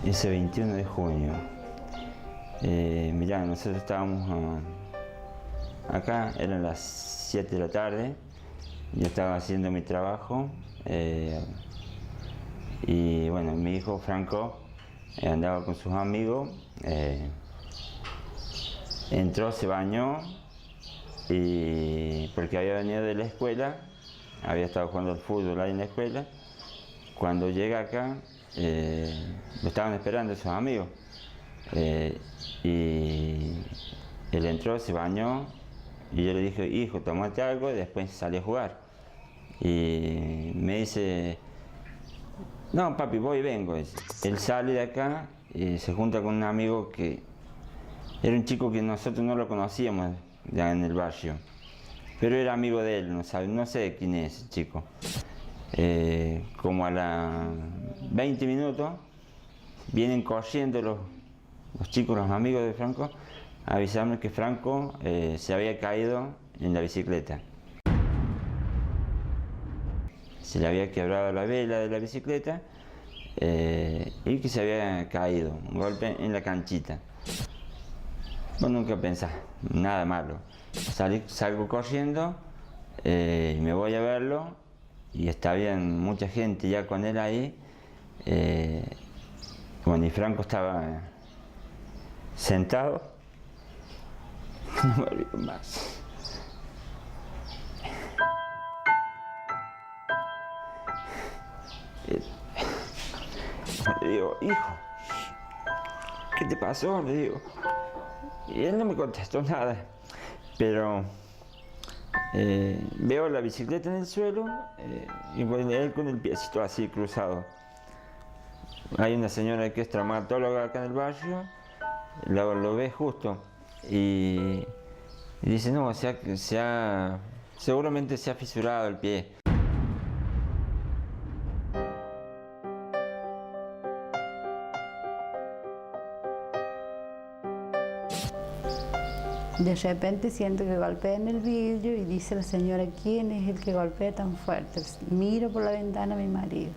Ese 21 de junio, mirá, nosotros estábamos acá, eran las 7 de la tarde, yo estaba haciendo mi trabajo y bueno, mi hijo Franco andaba con sus amigos, entró, se bañó y porque había venido de la escuela, había estado jugando al fútbol ahí en la escuela. Cuando llega acá, lo estaban esperando sus amigos y él entró, se bañó y yo le dije, hijo, tomate algo y después sale a jugar. Y me dice, no papi, voy y vengo. Él sale de acá y se junta con un amigo que era un chico que nosotros no lo conocíamos ya en el barrio, pero era amigo de él, no sé quién es ese chico. Como a las 20 minutos vienen corriendo los chicos, los amigos de Franco, a avisarme que Franco se había caído en la bicicleta. Se le había quebrado la vela de la bicicleta y que se había caído, un golpe en la canchita. Vos nunca pensás nada malo. Salgo corriendo y me voy a verlo y está bien, mucha gente ya con él ahí. Bueno, y Franco estaba sentado. No me olvido más. Le digo, hijo, ¿qué te pasó? Le digo. Y él no me contestó nada, pero veo la bicicleta en el suelo y él con el piecito así cruzado. Hay una señora que es traumatóloga acá en el barrio, lo ve justo y dice, no, seguramente se ha fisurado el pie. De repente siento que golpea en el vidrio y dice la señora, ¿quién es el que golpea tan fuerte? Miro por la ventana a mi marido.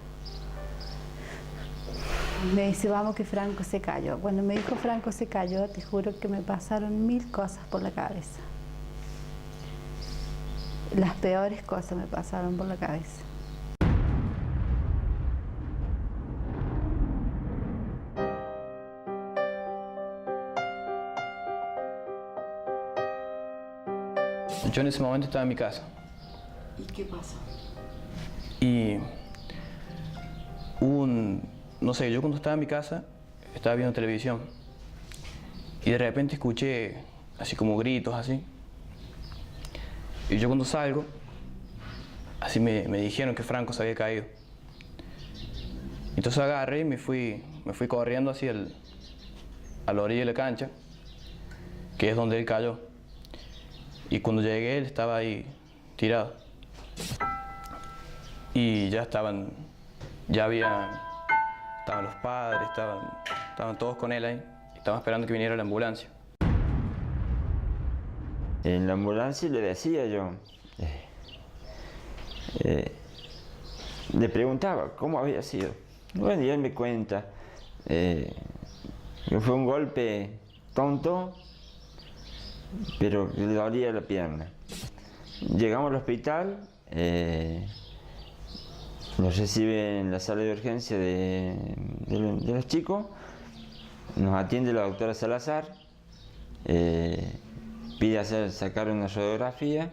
Me dice, vamos que Franco se cayó. Cuando me dijo Franco se cayó, te juro que me pasaron 1000 cosas por la cabeza. Las peores cosas me pasaron por la cabeza. Yo en ese momento estaba en mi casa. ¿Y qué pasó? Y no sé, yo cuando estaba en mi casa estaba viendo televisión y de repente escuché así como gritos así. Y yo cuando salgo, así me dijeron que Franco se había caído. Entonces agarré y me fui corriendo hacia a la orilla de la cancha, que es donde él cayó. Y cuando llegué, él estaba ahí tirado. Y ya estaban los padres, estaban todos con él ahí. Estaban esperando que viniera la ambulancia. En la ambulancia le decía yo, le preguntaba cómo había sido. Bueno, y él me cuenta que fue un golpe tonto, pero le dolía la pierna. Llegamos al hospital, nos recibe en la sala de urgencia de los chicos, nos atiende la doctora Salazar, pide sacar una radiografía,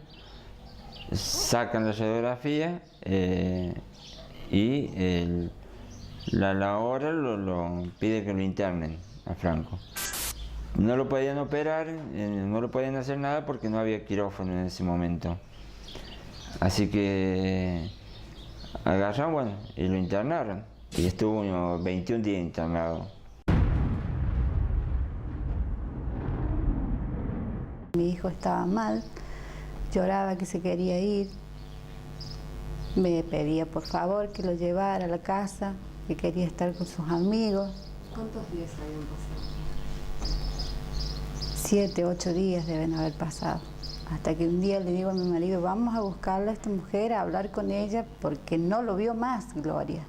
sacan la radiografía y la hora lo pide que lo internen a Franco. No lo podían operar, no lo podían hacer nada porque no había quirófano en ese momento. Así que agarraron, bueno, y lo internaron. Y estuvo unos 21 días internado. Mi hijo estaba mal, lloraba que se quería ir. Me pedía por favor que lo llevara a la casa, que quería estar con sus amigos. ¿Cuántos días habían pasado? 7, 8 días deben haber pasado. Hasta que un día le digo a mi marido, vamos a buscarla a esta mujer, a hablar con ella, porque no lo vio más, Gloria.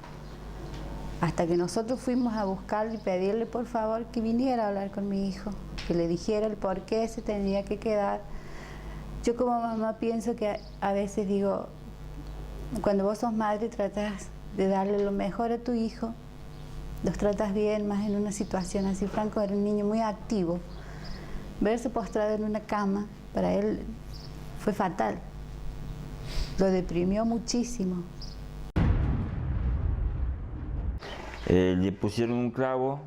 Hasta que nosotros fuimos a buscarle y pedirle por favor que viniera a hablar con mi hijo, que le dijera el por qué se tenía que quedar. Yo como mamá pienso que a veces digo, cuando vos sos madre tratás de darle lo mejor a tu hijo, los tratas bien, más en una situación así. Franco era un niño muy activo. Verse postrado en una cama, para él fue fatal. Lo deprimió muchísimo. Le pusieron un clavo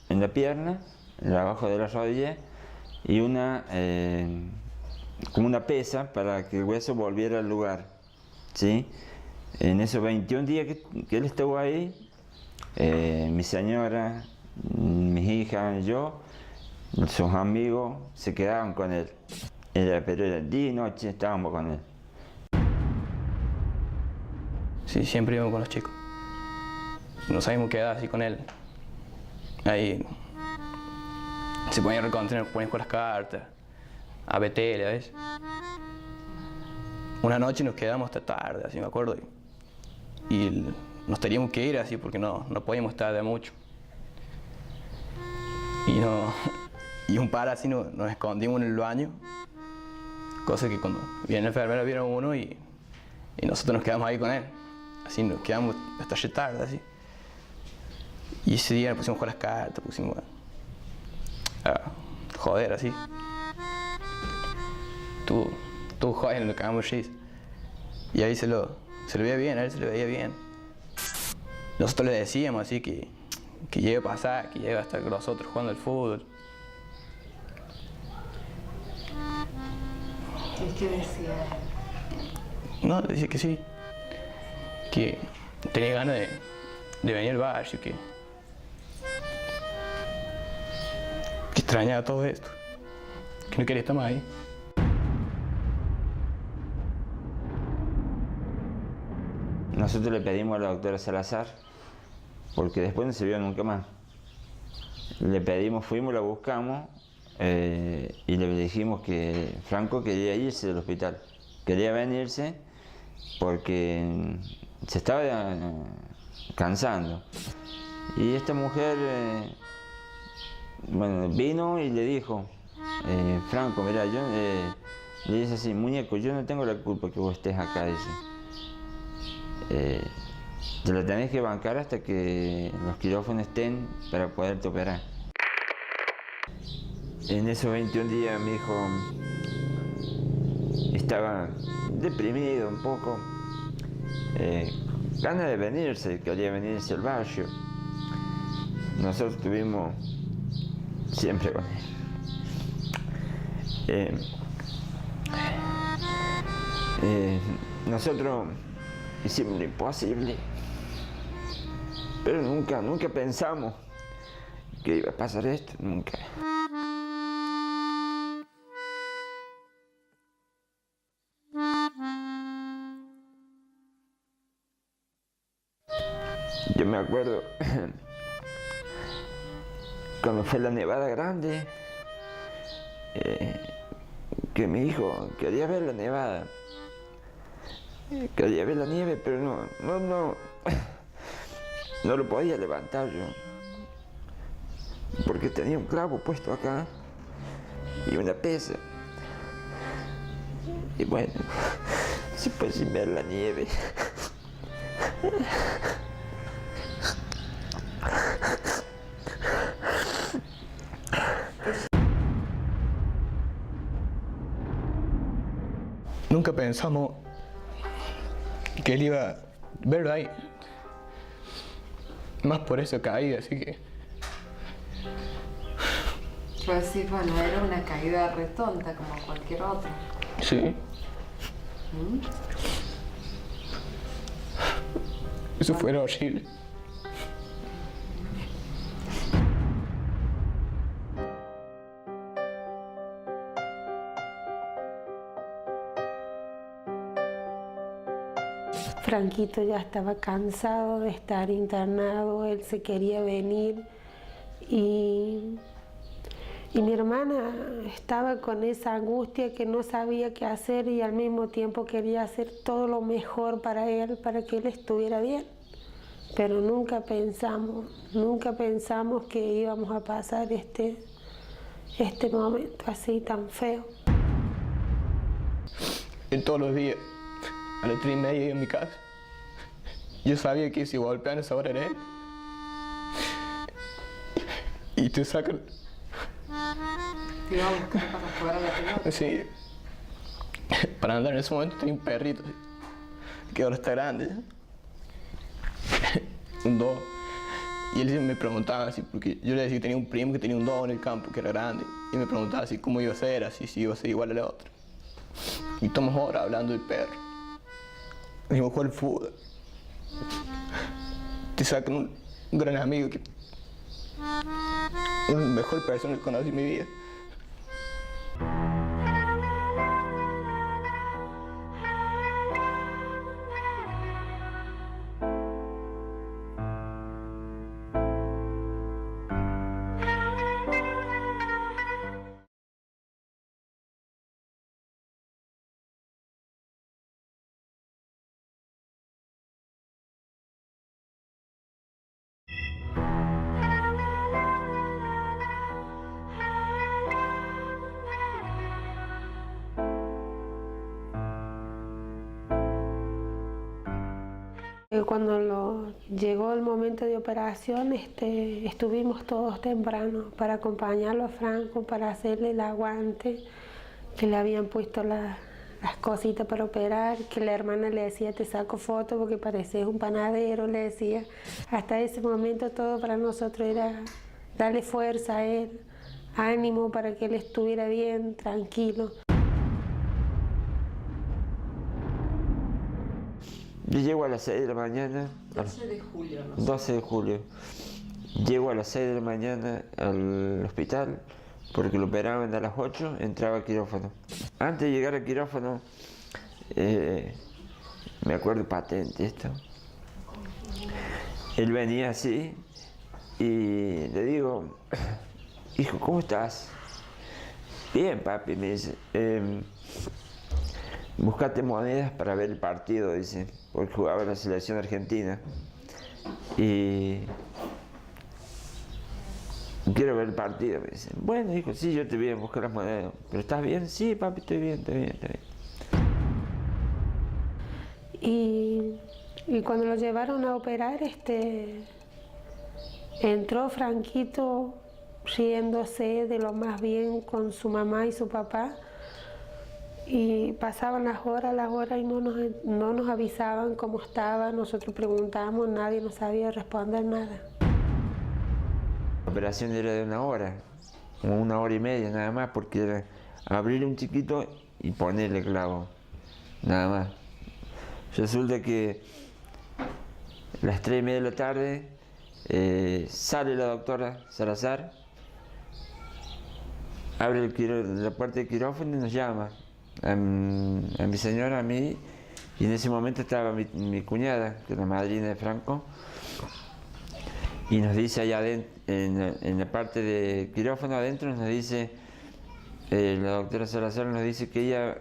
en la pierna, abajo de la rodilla, y como una pesa para que el hueso volviera al lugar, ¿sí? En esos 21 días que él estuvo ahí, mi señora, mis hijas, yo, sus amigos se quedaban con él. Pero era día y noche estábamos con él. Sí, siempre íbamos con los chicos. No sabíamos qué edad así con él. Ahí se ponía a recontra, nos poníamos con las cartas, a BTL, ¿ves? Una noche nos quedamos hasta tarde, así me acuerdo. Y nos teníamos que ir así porque no podíamos estar de mucho. Y un par así nos escondimos en el baño. Cosa que cuando viene la enfermera vieron uno y nosotros nos quedamos ahí con él. Así nos quedamos hasta tarde, así. Y ese día nos pusimos con las cartas, pusimos a joder, así. Tú joder, nos cagamos risa. Y ahí se lo veía bien, a él se lo veía bien. Nosotros le decíamos así que llegue a pasar, que llegue a estar con nosotros jugando al fútbol. ¿Y qué decía? No, decía que sí. Que tenía ganas de venir al barrio, que extrañaba todo esto, que no quería estar más ahí. Nosotros le pedimos a la doctora Salazar, porque después no se vio nunca más. Le pedimos, fuimos, la buscamos y le dijimos que Franco quería irse del hospital, quería venirse porque se estaba cansando. Y esta mujer vino y le dijo, Franco, mira, le dice así, muñeco, yo no tengo la culpa que vos estés acá, dice. Te lo tenés que bancar hasta que los quirófanos estén para poderte operar. En esos 21 días mi hijo estaba deprimido un poco, ganas de venirse, quería venirse al barrio. Nosotros estuvimos siempre con él. Nosotros hicimos lo imposible, pero nunca pensamos que iba a pasar esto, nunca. Yo me acuerdo cuando fue la nevada grande, que mi hijo quería ver la nevada. Quería ver la nieve, pero no lo podía levantar yo, porque tenía un clavo puesto acá y una pesa. Y bueno, se fue sin ver la nieve. Nunca pensamos que él iba a verlo ahí. Más por eso caí, así que... Pues sí, bueno, era una caída retonta como cualquier otra. Sí. Eso fue horrible. Franquito ya estaba cansado de estar internado, él se quería venir y mi hermana estaba con esa angustia que no sabía qué hacer y al mismo tiempo quería hacer todo lo mejor para él, para que él estuviera bien. pero nunca pensamos que íbamos a pasar este momento así tan feo. Y todos los días, a las 3:30 iba a mi casa. Yo sabía que si golpeaban a esa hora era él. Y te sacan... Te iba a buscar para jugar a la pelota. Sí. Para andar en ese momento tenía un perrito, que ahora está grande, ¿ya? Un dog. Y él me preguntaba así, porque yo le decía que tenía un primo que tenía un dog en el campo, que era grande. Y me preguntaba así cómo iba a ser, así si iba a ser igual a la otra. Y estamos ahora hablando del perro. Dijimos, jugar al fútbol. Te sacan un gran amigo que es la mejor persona que conocí en mi vida. Cuando llegó el momento de operación, estuvimos todos temprano para acompañarlo a Franco, para hacerle el aguante, que le habían puesto las cositas para operar, que la hermana le decía, te saco foto porque pareces un panadero, le decía. Hasta ese momento todo para nosotros era darle fuerza a él, ánimo para que él estuviera bien, tranquilo. Yo llego a las 6 de la mañana. 12 de julio, ¿no? 12 de julio. Llego a las 6 de la mañana al hospital porque lo operaban a las 8, entraba al quirófano. Antes de llegar al quirófano, me acuerdo patente esto. Él venía así y le digo, hijo, ¿cómo estás? Bien, papi, me dice. Buscate monedas para ver el partido, dice, porque jugaba en la selección argentina. Y quiero ver el partido, me dice. Bueno, hijo, sí, yo te voy a buscar las monedas. ¿Pero estás bien? Sí, papi, estoy bien, estoy bien, estoy bien. Y cuando lo llevaron a operar, entró Franquito riéndose de lo más bien con su mamá y su papá. Y pasaban las horas y no nos avisaban cómo estaba. Nosotros preguntábamos, nadie nos sabía responder nada. La operación era de 1 hora, como 1 hora y media nada más, porque era abrirle un chiquito y ponerle clavo, nada más. Resulta que a las 3:30 de la tarde sale la doctora Salazar, abre la puerta del quirófano y nos llama. A mi señora, a mí, y en ese momento estaba mi cuñada, que es la madrina de Franco, y nos dice allá adentro, en la parte de quirófano adentro, nos dice, la doctora Salazar nos dice que ella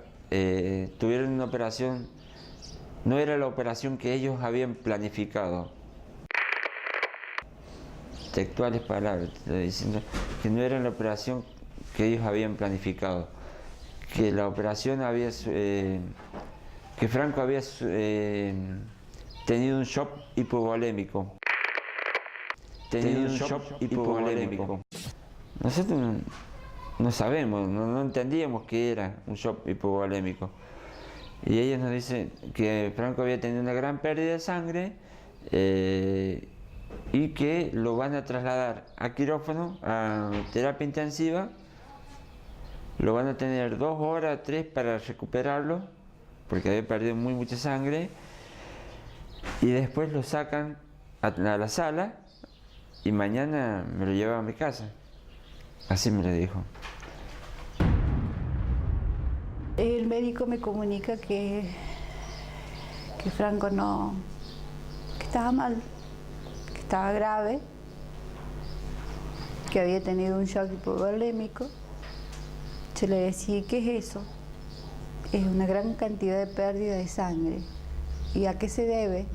tuvieron una operación, no era la operación que ellos habían planificado. Textuales palabras, diciendo que no era la operación que ellos habían planificado. Que la operación había, que Franco había tenido un shock hipovolémico. Nosotros no sabemos, no entendíamos qué era un shock hipovolémico. Y ella nos dice que Franco había tenido una gran pérdida de sangre y que lo van a trasladar a quirófano, a terapia intensiva. Lo van a tener 2 horas, 3 para recuperarlo, porque había perdido mucha sangre. Y después lo sacan a la sala y mañana me lo llevan a mi casa. Así me lo dijo. El médico me comunica que Franco que estaba mal, que estaba grave, que había tenido un shock hipovolémico. Yo le decía, ¿qué es eso? Es una gran cantidad de pérdida de sangre. ¿Y a qué se debe?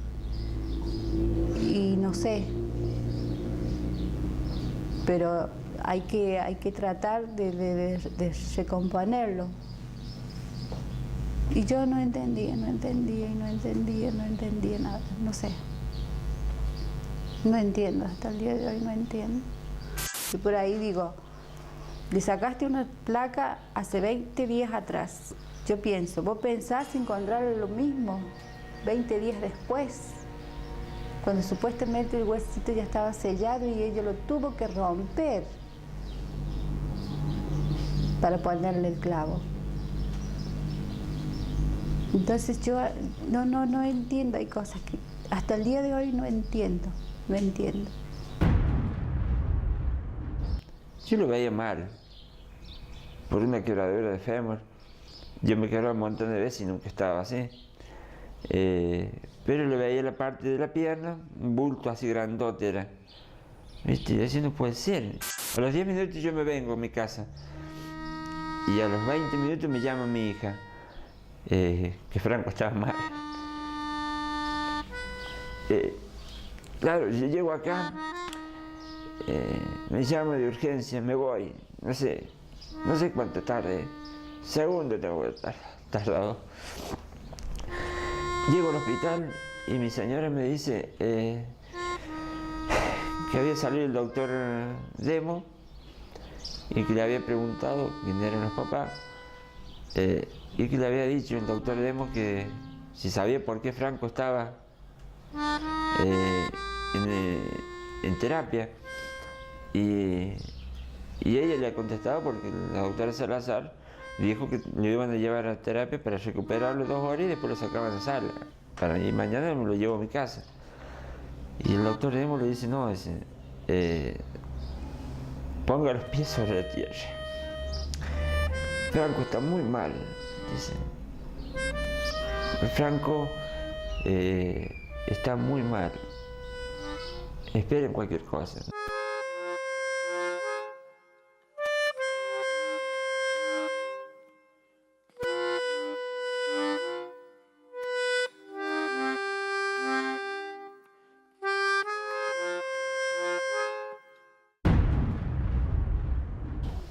Y no sé. Pero hay que tratar de recomponerlo. Y yo no entendía nada, no sé. No entiendo, hasta el día de hoy no entiendo. Y por ahí digo, le sacaste una placa hace 20 días atrás. Yo pienso, vos pensás encontrarle lo mismo 20 días después, cuando supuestamente el huesito ya estaba sellado y ella lo tuvo que romper para ponerle el clavo. Entonces yo no entiendo, hay cosas que hasta el día de hoy no entiendo. Yo lo veía mal, por una quebradura de fémur. Yo me quebraba un montón de veces y nunca estaba así. Pero le veía la parte de la pierna, un bulto así grandote era. ¿Viste? Y así no puede ser. A los 10 minutos yo me vengo a mi casa. Y a los 20 minutos me llama mi hija, que Franco estaba mal. Claro, yo llego acá, me llama de urgencia, me voy, no sé cuánto tarde, segundo tengo que tardado. Llego al hospital y mi señora me dice que había salido el doctor Demo y que le había preguntado quién eran los papás y que le había dicho el doctor Demo que si sabía por qué Franco estaba en terapia, y ella le ha contestado porque la doctora Salazar dijo que lo iban a llevar a terapia para recuperarlo 2 horas y después lo sacaban a sala para ir mañana me lo llevo a mi casa. Y el doctor Demo le dice, no, ponga los pies sobre la tierra, Franco está muy mal, dice. Franco está muy mal. Esperen cualquier cosa. A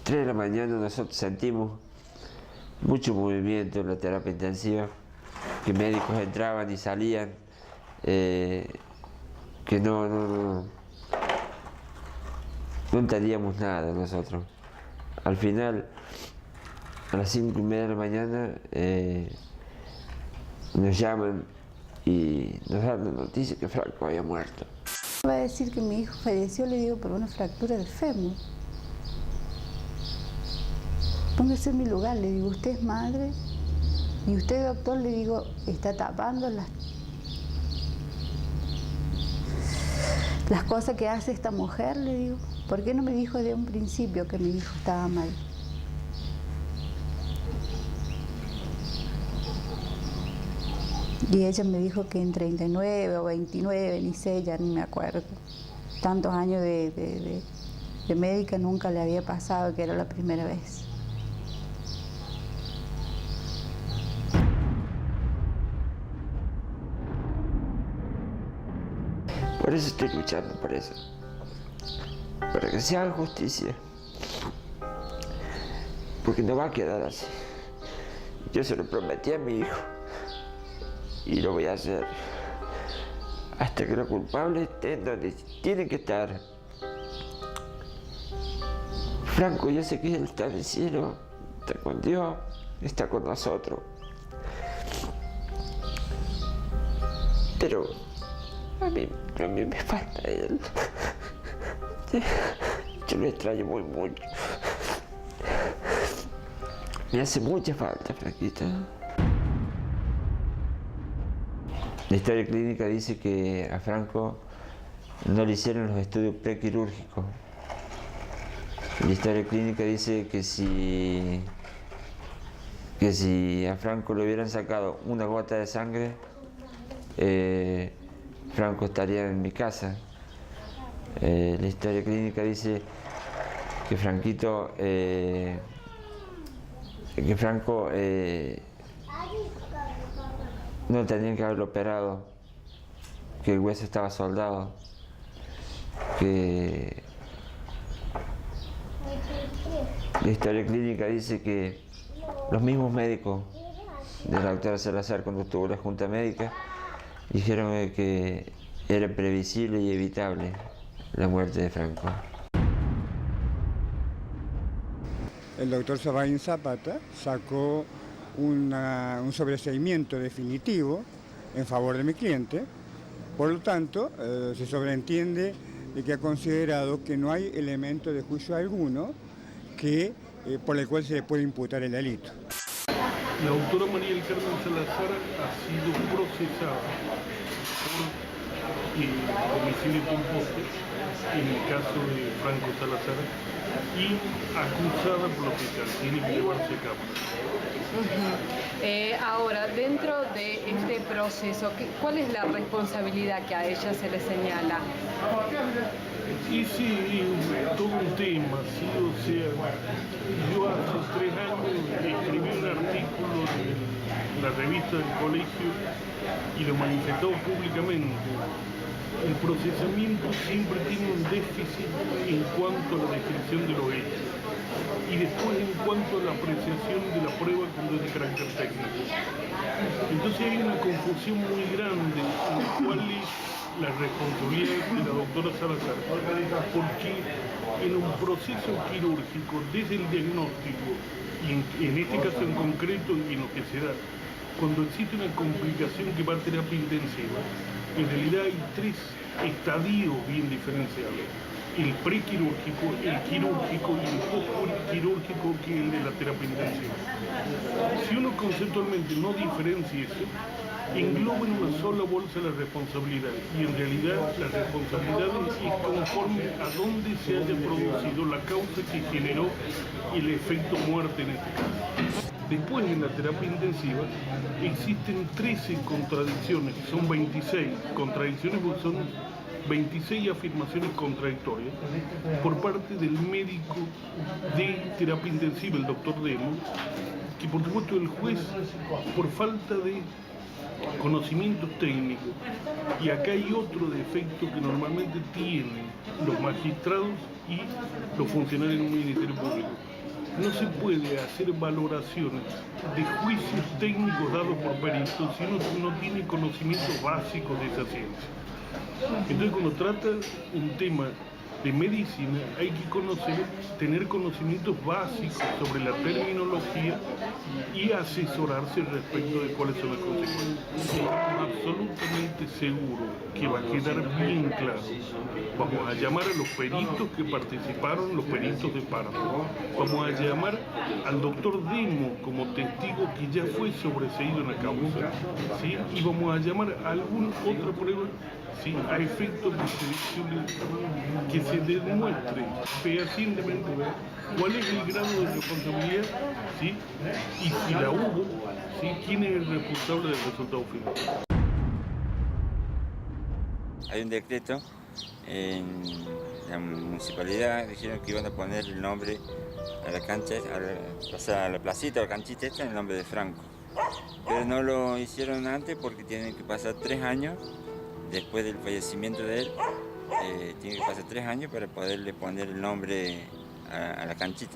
3 de la mañana nosotros sentimos mucho movimiento en la terapia intensiva, que médicos entraban y salían, que no entendíamos nada nosotros. Al final, a las 5:30 de la mañana, nos llaman y nos dan la noticia que Franco había muerto. Va a decir que mi hijo falleció, le digo, por una fractura de fémur. Póngase en mi lugar, le digo, usted es madre y usted, doctor, le digo, está tapando las cosas que hace esta mujer, le digo. ¿Por qué no me dijo de un principio que mi hijo estaba mal? Y ella me dijo que en 39 o 29, ni sé, ya ni me acuerdo. Tantos años de médica nunca le había pasado, que era la primera vez. Por eso estoy luchando, por eso. Para que se haga justicia. Porque no va a quedar así. Yo se lo prometí a mi hijo. Y lo voy a hacer. Hasta que los culpables estén donde tienen que estar. Franco, yo sé que él está en el cielo. Está con Dios. Está con nosotros. Pero a mí me falta él. Yo lo extraño muy mucho. Me hace mucha falta, Franquita. La historia clínica dice que a Franco no le hicieron los estudios prequirúrgicos. La historia clínica dice que si a Franco le hubieran sacado una gota de sangre, Franco estaría en mi casa. La historia clínica dice que Franco no tenían que haberlo operado, que el hueso estaba soldado, que la historia clínica dice que los mismos médicos de la doctora Salazar, cuando estuvo la junta médica, dijeron que era previsible y evitable la muerte de Franco. El doctor Sabaín Zapata sacó un sobreseimiento definitivo en favor de mi cliente, por lo tanto se sobreentiende de que ha considerado que no hay elemento de juicio alguno por el cual se le puede imputar el delito. La doctora María del Carmen Salazar ha sido procesada por homicidio culposo en el caso de Franco Salazar y acusada por lo que tiene que llevarse a cabo. Ahora, dentro de este proceso, ¿cuál es la responsabilidad que a ella se le señala? Y sí, todo un tema, sí, o sea, yo hace 3 años escribí un artículo en la revista del colegio y lo manifestó públicamente. El procesamiento siempre tiene un déficit en cuanto a la descripción de los hechos y después en cuanto a la apreciación de la prueba cuando es de carácter técnico. Entonces hay una confusión muy grande en cuál es la responsabilidad de la doctora Salazar, porque en un proceso quirúrgico, desde el diagnóstico, y en este caso en concreto y en lo que se da, cuando existe una complicación que va a terapia intensiva, en realidad hay 3 estadios bien diferenciados: el prequirúrgico, el quirúrgico y el postquirúrgico, que es el de la terapia intensiva. Si uno conceptualmente no diferencia eso, engloba en una sola bolsa la responsabilidad, y en realidad la responsabilidad es conforme a dónde se haya producido la causa que generó el efecto muerte en este caso. Después, en la terapia intensiva, existen 13 contradicciones, son 26 contradicciones, porque son 26 afirmaciones contradictorias por parte del médico de terapia intensiva, el doctor Demo, que por supuesto el juez, por falta de conocimientos técnicos, y acá hay otro defecto que normalmente tienen los magistrados y los funcionarios de un ministerio público: no se puede hacer valoraciones de juicios técnicos dados por peritos si uno no tiene conocimientos básicos de esa ciencia. Entonces, cuando trata un tema de medicina, hay que tener conocimientos básicos sobre la terminología y asesorarse respecto de cuáles son las consecuencias. Estamos absolutamente seguros que va a quedar bien claro. Vamos a llamar a los peritos que participaron, los peritos de parto. Vamos a llamar al doctor Demo como testigo que ya fue sobreseído en la causa, ¿sí? Y vamos a llamar a alguna otra prueba, ¿sí?, a efecto que se demuestre fehacientemente cuál es el grado de responsabilidad, ¿sí?, y si la hubo, ¿sí?, quién es el responsable del resultado final. Hay un decreto en la municipalidad, dijeron que iban a poner el nombre a la cancha, a la placita, a la canchita esta, el nombre de Franco. Pero no lo hicieron antes porque tienen que pasar 3 años después del fallecimiento de él. Tiene que pasar 3 años para poderle poner el nombre a la canchita.